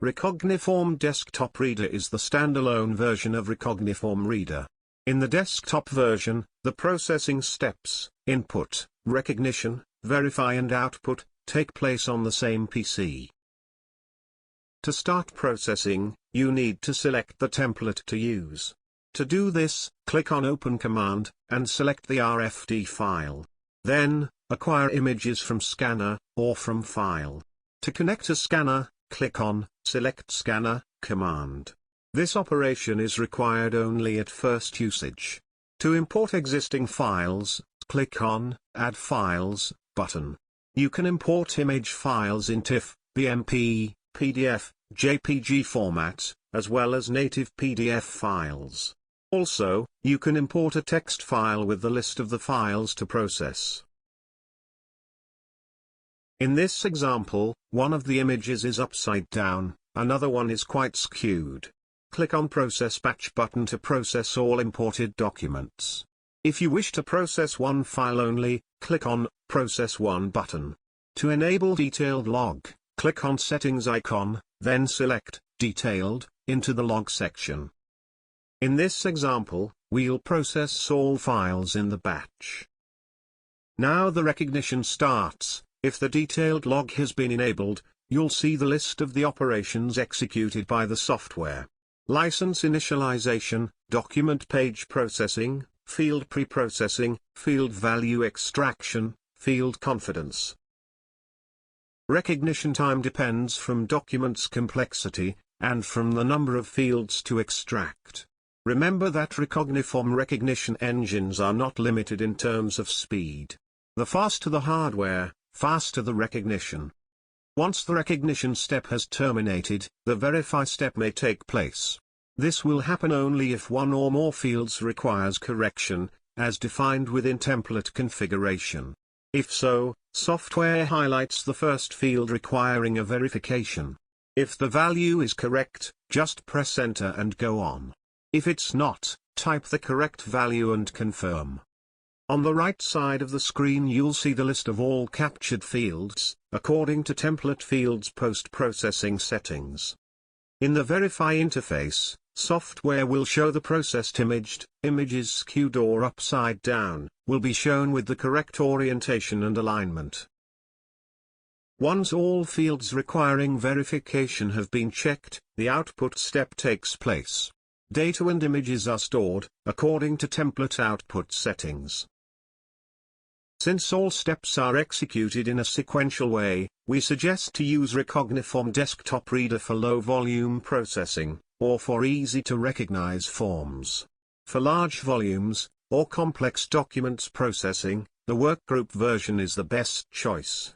Recogniform Desktop Reader is the standalone version of Recogniform Reader. In the desktop version, the processing steps, input, recognition, verify and output, take place on the same PC. To start processing, you need to select the template to use. To do this, click on Open Command, and select the RFD file. Then, acquire images from Scanner, or from File. To connect a scanner, click on Select Scanner command. This operation is required only at first usage. To import existing files, click on Add Files button. You can import image files in TIFF, BMP, PDF, JPG format, as well as native PDF files. Also, you can import a text file with the list of the files to process. In this example, one of the images is upside down, another one is quite skewed. Click on Process Batch button to process all imported documents. If you wish to process one file only, click on Process One button. To enable Detailed Log, click on Settings icon, then select Detailed into the Log section. In this example, we'll process all files in the batch. Now the recognition starts. If the detailed log has been enabled, you'll see the list of the operations executed by the software. License initialization, document page processing, field pre-processing, field value extraction, field confidence. Recognition time depends from document's complexity, and from the number of fields to extract. Remember that Recogniform recognition engines are not limited in terms of speed. The faster the hardware, faster the recognition. Once the recognition step has terminated, the verify step may take place. This will happen only if one or more fields requires correction, as defined within template configuration. If so, software highlights the first field requiring a verification. If the value is correct, just press enter and go on. If it's not, type the correct value and confirm. On the right side of the screen you'll see the list of all captured fields, according to template fields post-processing settings. In the Verify interface, software will show the processed images skewed or upside down, will be shown with the correct orientation and alignment. Once all fields requiring verification have been checked, the output step takes place. Data and images are stored, according to template output settings. Since all steps are executed in a sequential way, we suggest to use Recogniform Desktop Reader for low-volume processing, or for easy-to-recognize forms. For large volumes, or complex documents processing, the workgroup version is the best choice.